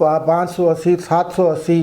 580-780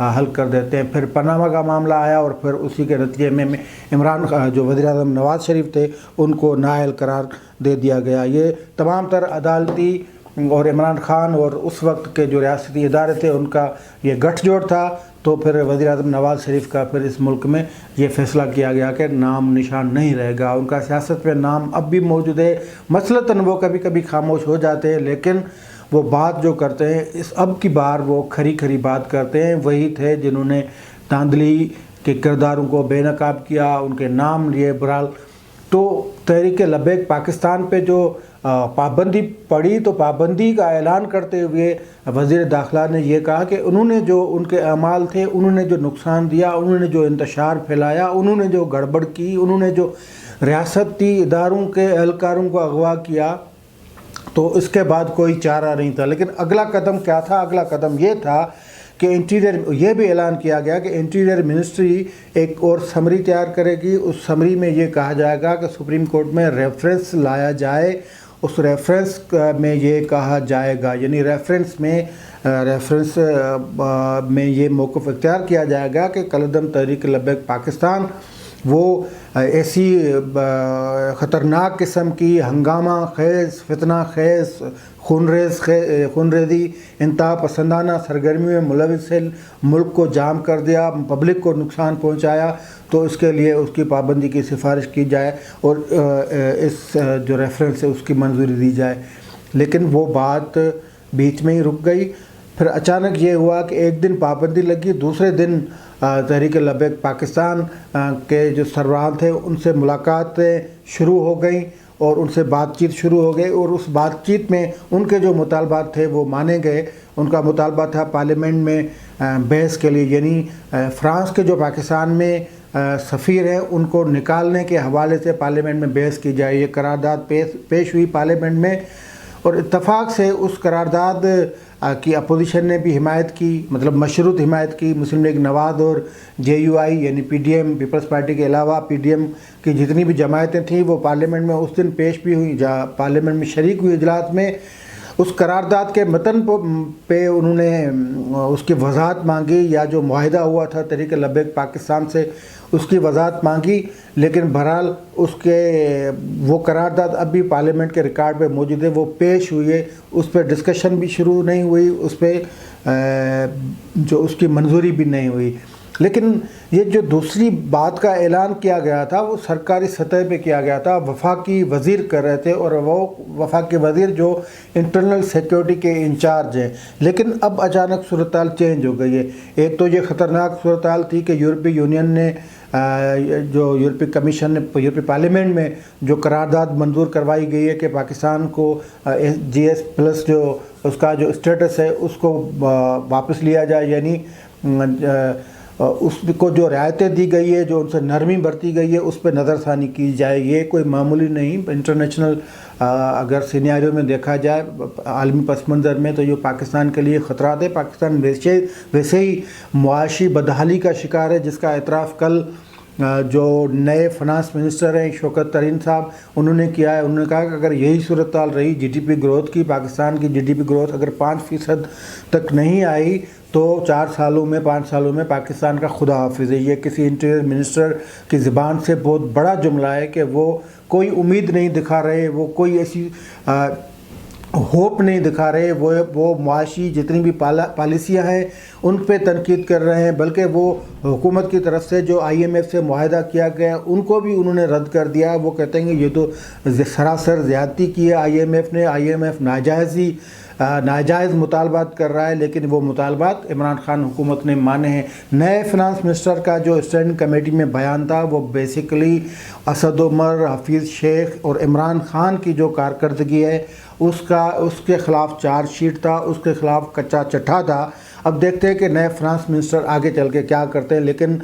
حل کر دیتے ہیں۔ پھر پاناما کا معاملہ آیا اور پھر اسی کے نتیجے میں عمران جو وزیر اعظم نواز شریف تھے ان کو نااہل قرار دے دیا گیا۔ یہ تمام تر عدالتی اور عمران خان اور اس وقت کے جو ریاستی ادارے تھے ان کا یہ گٹھ جوڑ تھا، تو پھر وزیر اعظم نواز شریف کا پھر اس ملک میں یہ فیصلہ کیا گیا کہ نام نشان نہیں رہے گا۔ ان کا سیاست میں نام اب بھی موجود ہے، مثلاً وہ کبھی کبھی خاموش ہو جاتے ہیں، لیکن وہ بات جو کرتے ہیں اس اب کی بار وہ کھری کھری بات کرتے ہیں۔ وہی تھے جنہوں نے دھاندلی کے کرداروں کو بے نقاب کیا، ان کے نام لیے۔ برحال تو تحریک لبیک پاکستان پہ جو پابندی پڑی، تو پابندی کا اعلان کرتے ہوئے وزیر داخلہ نے یہ کہا کہ انہوں نے جو ان کے اعمال تھے، انہوں نے جو نقصان دیا، انہوں نے جو انتشار پھیلایا، انہوں نے جو گڑبڑ کی، انہوں نے جو ریاستی اداروں کے اہلکاروں کو اغوا کیا، تو اس کے بعد کوئی چارہ نہیں تھا۔ لیکن اگلا قدم کیا تھا؟ اگلا قدم یہ تھا کہ یہ بھی اعلان کیا گیا کہ انٹیریئر منسٹری ایک اور سمری تیار کرے گی۔ اس سمری میں یہ کہا جائے گا کہ سپریم کورٹ میں ریفرنس لایا جائے، اس ریفرنس میں یہ کہا جائے گا، یعنی ریفرنس میں یہ موقف اختیار کیا جائے گا کہ کالعدم تحریک لبیک پاکستان وہ ایسی خطرناک قسم کی ہنگامہ خیز، فتنہ خیز، خونریزی، انتہا پسندانہ سرگرمیوں میں ملوث ملک کو جام کر دیا، پبلک کو نقصان پہنچایا، تو اس کے لیے اس کی پابندی کی سفارش کی جائے اور اس جو ریفرنس ہے اس کی منظوری دی جائے۔ لیکن وہ بات بیچ میں ہی رک گئی۔ پھر اچانک یہ ہوا کہ ایک دن پابندی لگی، دوسرے دن تحریک لبیک پاکستان کے جو سربراہ تھے ان سے ملاقاتیں شروع ہو گئیں اور ان سے بات چیت شروع ہو گئی، اور اس بات چیت میں ان کے جو مطالبات تھے وہ مانے گئے۔ ان کا مطالبہ تھا پارلیمنٹ میں بحث کے لیے، یعنی فرانس کے جو پاکستان میں سفیر ہیں ان کو نکالنے کے حوالے سے پارلیمنٹ میں بحث کی جائے۔ یہ قرارداد پیش ہوئی پارلیمنٹ میں، اور اتفاق سے اس قرارداد کی اپوزیشن نے بھی حمایت کی، مطلب مشروط حمایت کی۔ مسلم لیگ نواز اور JUI یعنی PDM پیپلز پارٹی کے علاوہ PDM کی جتنی بھی جماعتیں تھیں وہ پارلیمنٹ میں اس دن پیش بھی ہوئی، پارلیمنٹ میں شریک ہوئی اجلاس میں۔ اس قرارداد کے متن پہ انہوں نے اس کی وضاحت مانگی، یا جو معاہدہ ہوا تھا تحریک لبیک پاکستان سے اس کی وضاحت مانگی، لیکن بہرحال اس کے وہ قرارداد اب بھی پارلیمنٹ کے ریکارڈ پہ موجود ہے، وہ پیش ہوئی ہے، اس پہ ڈسکشن بھی شروع نہیں ہوئی، اس پہ جو اس کی منظوری بھی نہیں ہوئی۔ لیکن یہ جو دوسری بات کا اعلان کیا گیا تھا وہ سرکاری سطح پہ کیا گیا تھا، وفاقی وزیر کر رہے تھے، اور وہ وفاقی وزیر جو انٹرنل سیکیورٹی کے انچارج ہیں۔ لیکن اب اچانک صورتحال چینج ہو گئی ہے۔ ایک تو یہ خطرناک صورتحال تھی کہ یورپی یونین نے جو یورپی کمیشن نے یورپی پارلیمنٹ میں جو قرارداد منظور کروائی گئی ہے کہ پاکستان کو GS+ جو اس کا جو اسٹیٹس ہے اس کو واپس لیا جائے، یعنی اس کو جو رعایتیں دی گئی ہے، جو ان سے نرمی برتی گئی ہے، اس پہ نظر ثانی کی جائے۔ یہ کوئی معمولی نہیں، انٹرنیشنل اگر سینیریو میں دیکھا جائے عالمی پس منظر میں تو یہ پاکستان کے لیے خطرات ہے۔ پاکستان ویسے ہی معاشی بدحالی کا شکار ہے، جس کا اعتراف کل جو نئے فنانس منسٹر ہیں شوکت ترین صاحب انہوں نے کیا ہے۔ انہوں نے کہا کہ اگر یہی صورتحال رہی GDP گروتھ کی، پاکستان کی GDP گروتھ اگر 5% تک نہیں آئی تو 5 سالوں میں پاکستان کا خدا حافظ ہے۔ یہ کسی انٹیریئر منسٹر کی زبان سے بہت بڑا جملہ ہے کہ وہ کوئی امید نہیں دکھا رہے، وہ کوئی ایسی ہوپ نہیں دکھا رہے، وہ معاشی جتنی بھی پالیسیاں ہیں ان پہ تنقید کر رہے ہیں، بلکہ وہ حکومت کی طرف سے جو IMF سے معاہدہ کیا گیا ان کو بھی انہوں نے رد کر دیا۔ وہ کہتے ہیں کہ یہ تو سراسر زیادتی کی ہے IMF نے، IMF ناجائز مطالبات کر رہا ہے، لیکن وہ مطالبات عمران خان حکومت نے مانے ہیں۔ نئے فنانس منسٹر کا جو اسٹینڈنگ کمیٹی میں بیان تھا وہ بیسیکلی اسد عمر، حفیظ شیخ اور عمران خان کی جو کارکردگی ہے اس کے خلاف چارج شیٹ تھا، اس کے خلاف کچا چٹھا تھا۔ اب دیکھتے ہیں کہ نئے فنانس منسٹر آگے چل کے کیا کرتے ہیں۔ لیکن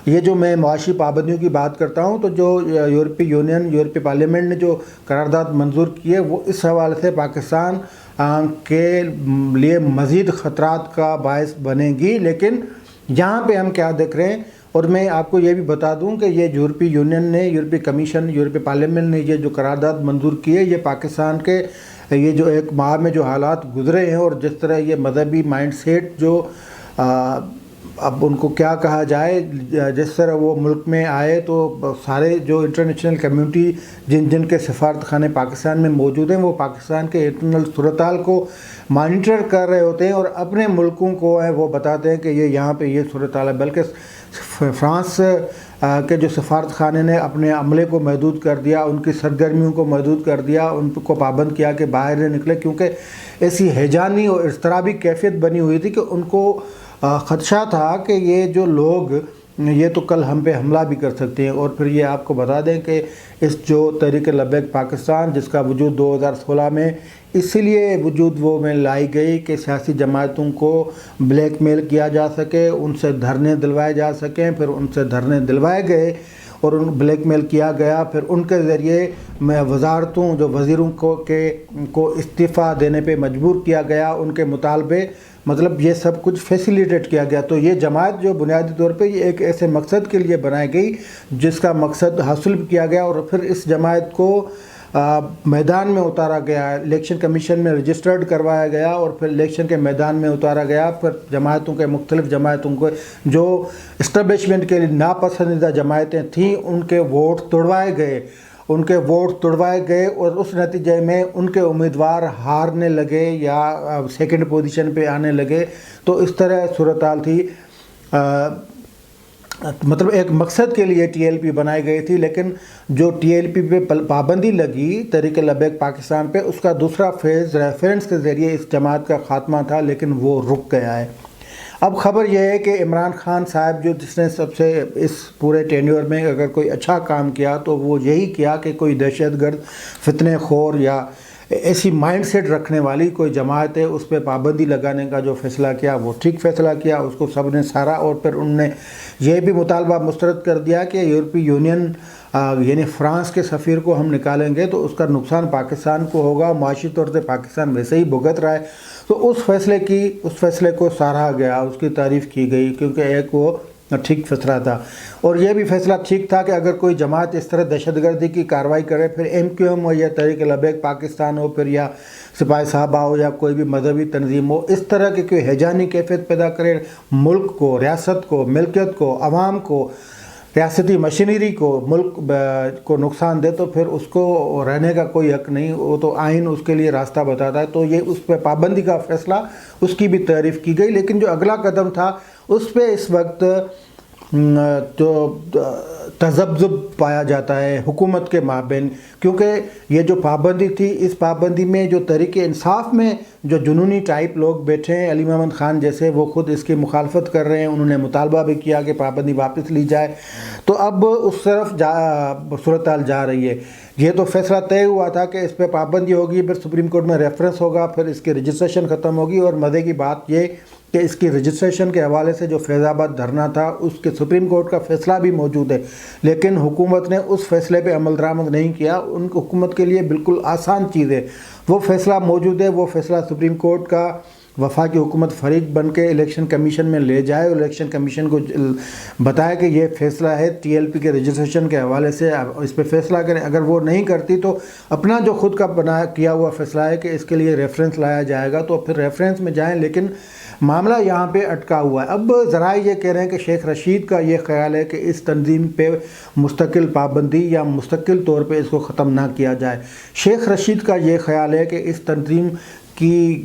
یہ جو میں معاشی پابندیوں کی بات کرتا ہوں تو جو یورپی یونین، یورپی پارلیمنٹ نے جو قرارداد منظور کی ہے وہ اس حوالے سے پاکستان کے لیے مزید خطرات کا باعث بنے گی۔ لیکن یہاں پہ ہم کیا دیکھ رہے ہیں، اور میں آپ کو یہ بھی بتا دوں کہ یہ یورپی یونین نے، یورپی کمیشن، یورپی پارلیمنٹ نے یہ جو قرارداد منظور کی ہے یہ پاکستان کے یہ جو ایک ماہ میں جو حالات گزرے ہیں اور جس طرح یہ مذہبی مائنڈ سیٹ جو اب ان کو کیا کہا جائے، جس طرح وہ ملک میں آئے تو سارے جو انٹرنیشنل کمیونٹی جن کے سفارت خانے پاکستان میں موجود ہیں وہ پاکستان کے انٹرنل صورتحال کو مانیٹر کر رہے ہوتے ہیں اور اپنے ملکوں کو وہ بتاتے ہیں کہ یہ یہاں پہ یہ صورتحال ہے، بلکہ فرانس کے جو سفارت خانے نے اپنے عملے کو محدود کر دیا، ان کی سرگرمیوں کو محدود کر دیا، ان کو پابند کیا کہ باہر نہ نکلے، کیونکہ ایسی ہیجانی اور اضطرابی کیفیت بنی ہوئی تھی کہ ان کو خدشہ تھا کہ یہ جو لوگ یہ تو کل ہم پہ حملہ بھی کر سکتے ہیں۔ اور پھر یہ آپ کو بتا دیں کہ اس جو تحریک لبیک پاکستان جس کا وجود 2016 میں اسی لیے وجود وہ میں لائی گئی کہ سیاسی جماعتوں کو بلیک میل کیا جا سکے، ان سے دھرنے دلوائے جا سکیں، پھر ان سے دھرنے دلوائے گئے اور ان بلیک میل کیا گیا، پھر ان کے ذریعے میں وزارتوں جو وزیروں کو استعفیٰ دینے پہ مجبور کیا گیا، ان کے مطالبے مطلب یہ سب کچھ فیسیلیٹیٹ کیا گیا۔ تو یہ جماعت جو بنیادی طور پہ یہ ایک ایسے مقصد کے لیے بنائی گئی جس کا مقصد حاصل کیا گیا، اور پھر اس جماعت کو میدان میں اتارا گیا، الیکشن کمیشن میں رجسٹرڈ کروایا گیا اور پھر الیکشن کے میدان میں اتارا گیا۔ پھر جماعتوں کے مختلف جماعتوں کو جو اسٹیبلشمنٹ کے لیے ناپسندیدہ جماعتیں تھیں ان کے ووٹ توڑوائے گئے اور اس نتیجے میں ان کے امیدوار ہارنے لگے یا سیکنڈ پوزیشن پہ آنے لگے۔ تو اس طرح صورتحال تھی، مطلب ایک مقصد کے لیے ٹی ایل پی بنائی گئی تھی، لیکن جو ٹی ایل پی پہ پابندی لگی تحریک لبیک پاکستان پہ، اس کا دوسرا فیز ریفرنس کے ذریعے اس جماعت کا خاتمہ تھا، لیکن وہ رک گیا ہے۔ اب خبر یہ ہے کہ عمران خان صاحب جس نے سب سے اس پورے ٹینیور میں اگر کوئی اچھا کام کیا تو وہ یہی کیا کہ کوئی دہشت گرد، فتنے خور یا ایسی مائنڈ سیٹ رکھنے والی کوئی جماعت ہے اس پہ پابندی لگانے کا جو فیصلہ کیا وہ ٹھیک فیصلہ کیا، اس کو سب نے سراہا۔ اور پھر انہوں نے یہ بھی مطالبہ مسترد کر دیا کہ یورپی یونین یعنی فرانس کے سفیر کو ہم نکالیں گے تو اس کا نقصان پاکستان کو ہوگا، معاشی طور سے پاکستان ویسے ہی بھگت رہا ہے۔ تو اس فیصلے کو سراہا گیا، اس کی تعریف کی گئی، کیونکہ ایک وہ ٹھیک فیصلہ تھا۔ اور یہ بھی فیصلہ ٹھیک تھا کہ اگر کوئی جماعت اس طرح دہشت گردی کی کارروائی کرے، پھر ایم کیو ایم ہو یا تحریک لبیک پاکستان ہو، پھر یا سپاہی صحابہ ہو یا کوئی بھی مذہبی تنظیم ہو، اس طرح کی کوئی ہیجانی کیفیت پیدا کرے، ملک کو، ریاست کو، ملکیت کو، عوام کو، ریاستی مشینری کو، ملک کو نقصان دے، تو پھر اس کو رہنے کا کوئی حق نہیں، وہ تو آئین اس کے لیے راستہ بتاتا ہے۔ تو یہ اس پہ پابندی کا فیصلہ، اس کی بھی تعریف کی گئی، لیکن جو اگلا قدم تھا اس پہ اس وقت تو تذبذب پایا جاتا ہے حکومت کے مابین، کیونکہ یہ جو پابندی تھی، اس پابندی میں جو تحریک انصاف میں جو جنونی ٹائپ لوگ بیٹھے ہیں، علی محمد خان جیسے، وہ خود اس کی مخالفت کر رہے ہیں، انہوں نے مطالبہ بھی کیا کہ پابندی واپس لی جائے۔ تو اب اس طرف صورتحال جا رہی ہے۔ یہ تو فیصلہ طے ہوا تھا کہ اس پہ پابندی ہوگی، پھر سپریم کورٹ میں ریفرنس ہوگا، پھر اس کی رجسٹریشن ختم ہوگی، اور مزے کی بات یہ کہ اس کی رجسٹریشن کے حوالے سے جو فیض آباد دھرنا تھا اس کے سپریم کورٹ کا فیصلہ بھی موجود ہے، لیکن حکومت نے اس فیصلے پہ عمل درآمد نہیں کیا۔ ان حکومت کے لیے بالکل آسان چیز ہے، وہ فیصلہ موجود ہے، وہ فیصلہ سپریم کورٹ کا وفاقی حکومت فریق بن کے الیکشن کمیشن میں لے جائے اور الیکشن کمیشن کو بتائے کہ یہ فیصلہ ہے ٹی ایل پی کے رجسٹریشن کے حوالے سے، اس پہ فیصلہ کریں۔ اگر وہ نہیں کرتی تو اپنا جو خود کا کیا ہوا فیصلہ ہے کہ اس کے لیے ریفرنس لایا جائے گا، تو پھر ریفرنس میں جائیں، لیکن معاملہ یہاں پہ اٹکا ہوا ہے۔ اب ذرائع یہ کہہ رہے ہیں کہ شیخ رشید کا یہ خیال ہے کہ اس تنظیم پہ مستقل پابندی یا مستقل طور پہ اس کو ختم نہ کیا جائے۔ شیخ رشید کا یہ خیال ہے کہ اس تنظیم کی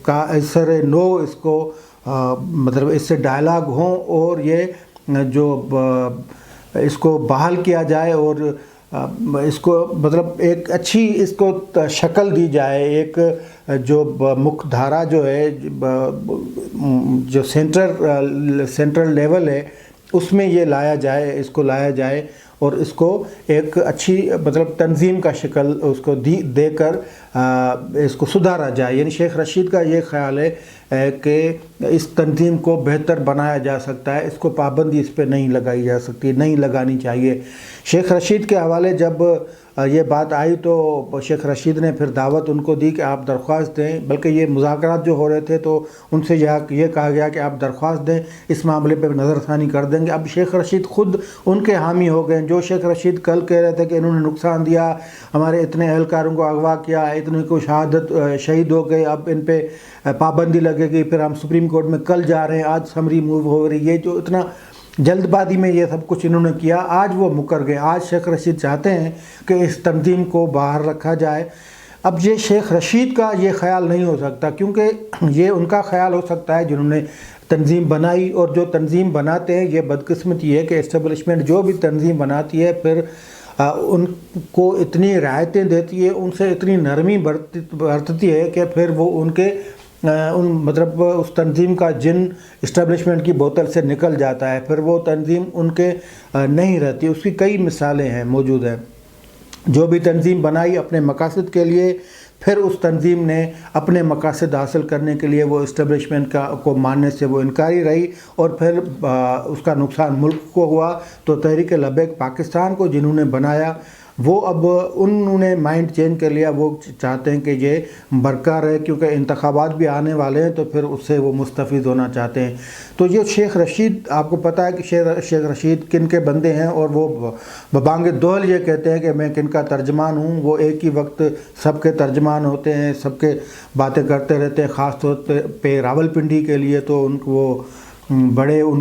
کا اثر نو اس کو مطلب اس سے ڈائلاگ ہوں اور یہ جو اس کو بحال کیا جائے اور اس کو مطلب ایک اچھی اس کو شکل دی جائے، ایک جو مکھ دھارا جو ہے جو سینٹرل لیول ہے اس میں یہ لایا جائے اور اس کو ایک اچھی مطلب تنظیم کا شکل اس کو دے کر اس کو سدھارا جائے۔ یعنی شیخ رشید کا یہ خیال ہے کہ اس تنظیم کو بہتر بنایا جا سکتا ہے، اس کو پابندی اس پہ نہیں لگائی جا سکتی، نہیں لگانی چاہیے۔ شیخ رشید کے حوالے جب یہ بات آئی تو شیخ رشید نے پھر دعوت ان کو دی کہ آپ درخواست دیں، بلکہ یہ مذاکرات جو ہو رہے تھے تو ان سے یہ کہا گیا کہ آپ درخواست دیں، اس معاملے پہ نظر ثانی کر دیں گے۔ اب شیخ رشید خود ان کے حامی ہو گئے۔ جو شیخ رشید کل کہہ رہے تھے کہ انہوں نے نقصان دیا، ہمارے اتنے اہلکاروں کو اغوا کیا، اتنے کو شہید ہو گئے، اب ان پہ پابندی لگے گی، پھر ہم سپریم کورٹ میں کل جا رہے ہیں، آج سمری موو ہو رہی ہے، جو اتنا جلد بازی میں یہ سب کچھ انہوں نے کیا، آج وہ مکر گئے۔ آج شیخ رشید چاہتے ہیں کہ اس تنظیم کو باہر رکھا جائے۔ اب یہ شیخ رشید کا یہ خیال نہیں ہو سکتا، کیونکہ یہ ان کا خیال ہو سکتا ہے جنہوں نے تنظیم بنائی، اور جو تنظیم بناتے ہیں یہ بدقسمتی ہے کہ اسٹیبلشمنٹ جو بھی تنظیم بناتی ہے پھر ان کو اتنی رعایتیں دیتی ہے، ان سے اتنی نرمی برتتی ہے کہ پھر وہ ان کے مطلب اس تنظیم کا جن اسٹیبلشمنٹ کی بوتل سے نکل جاتا ہے، پھر وہ تنظیم ان کے نہیں رہتی۔ اس کی کئی مثالیں ہیں موجود ہیں۔ جو بھی تنظیم بنائی اپنے مقاصد کے لیے، پھر اس تنظیم نے اپنے مقاصد حاصل کرنے کے لیے وہ اسٹیبلشمنٹ کو ماننے سے وہ انکاری رہی، اور پھر اس کا نقصان ملک کو ہوا۔ تو تحریک لبیک پاکستان کو جنہوں نے بنایا وہ اب انہوں نے مائنڈ چینج کر لیا، وہ چاہتے ہیں کہ یہ برقرار رہے، کیونکہ انتخابات بھی آنے والے ہیں تو پھر اس سے وہ مستفید ہونا چاہتے ہیں۔ تو یہ شیخ رشید، آپ کو پتہ ہے کہ شیخ رشید کن کے بندے ہیں، اور وہ ببانگ دوہل یہ کہتے ہیں کہ میں کن کا ترجمان ہوں۔ وہ ایک ہی وقت سب کے ترجمان ہوتے ہیں، سب کے باتیں کرتے رہتے ہیں، خاص طور پہ راولپنڈی کے لیے تو ان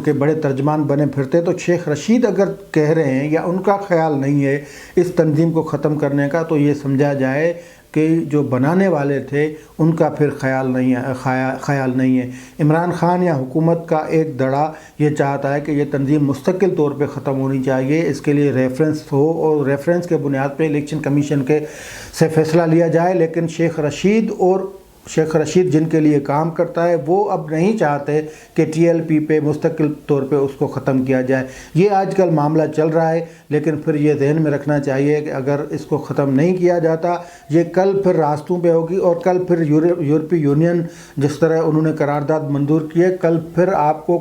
کے بڑے ترجمان بنے پھرتے۔ تو شیخ رشید اگر کہہ رہے ہیں یا ان کا خیال نہیں ہے اس تنظیم کو ختم کرنے کا، تو یہ سمجھا جائے کہ جو بنانے والے تھے ان کا پھر خیال نہیں ہے۔ عمران خان یا حکومت کا ایک دڑا یہ چاہتا ہے کہ یہ تنظیم مستقل طور پہ ختم ہونی چاہیے، اس کے لیے ریفرنس ہو، اور ریفرنس کے بنیاد پہ الیکشن کمیشن سے فیصلہ لیا جائے۔ لیکن شیخ رشید جن کے لیے کام کرتا ہے وہ اب نہیں چاہتے کہ ٹی ایل پی پہ مستقل طور پہ اس کو ختم کیا جائے۔ یہ آج کل معاملہ چل رہا ہے، لیکن پھر یہ ذہن میں رکھنا چاہیے کہ اگر اس کو ختم نہیں کیا جاتا، یہ کل پھر راستوں پہ ہوگی، اور کل پھر یورپی یونین جس طرح انہوں نے قرارداد منظور کی ہے، کل پھر آپ کو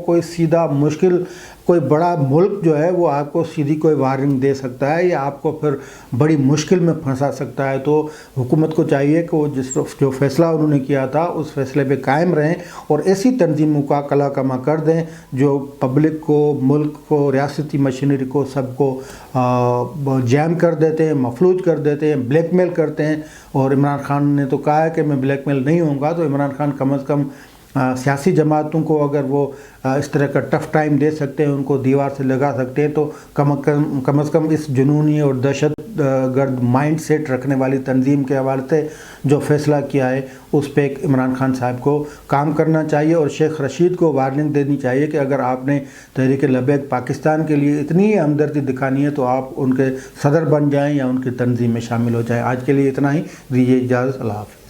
کوئی بڑا ملک جو ہے وہ آپ کو سیدھی کوئی وارننگ دے سکتا ہے، یا آپ کو پھر بڑی مشکل میں پھنسا سکتا ہے۔ تو حکومت کو چاہیے کہ وہ جو فیصلہ انہوں نے کیا تھا اس فیصلے پہ قائم رہیں، اور ایسی تنظیموں کا کلا کما کر دیں جو پبلک کو، ملک کو، ریاستی مشینری کو، سب کو جیم کر دیتے ہیں، مفلوج کر دیتے ہیں، بلیک میل کرتے ہیں۔ اور عمران خان نے تو کہا ہے کہ میں بلیک میل نہیں ہوں گا، تو عمران خان کم از کم سیاسی جماعتوں کو اگر وہ اس طرح کا ٹف ٹائم دے سکتے ہیں، ان کو دیوار سے لگا سکتے ہیں، تو کم از کم اس جنونی اور دہشت گرد مائنڈ سیٹ رکھنے والی تنظیم کے حوالے سے جو فیصلہ کیا ہے اس پہ عمران خان صاحب کو کام کرنا چاہیے، اور شیخ رشید کو وارننگ دینی چاہیے کہ اگر آپ نے تحریک لبیک پاکستان کے لیے اتنی ہمدردی دکھانی ہے تو آپ ان کے صدر بن جائیں یا ان کی تنظیم میں شامل ہو جائیں۔ آج کے لیے اتنا ہی، دیجیے اجازت، اللہ حافظ۔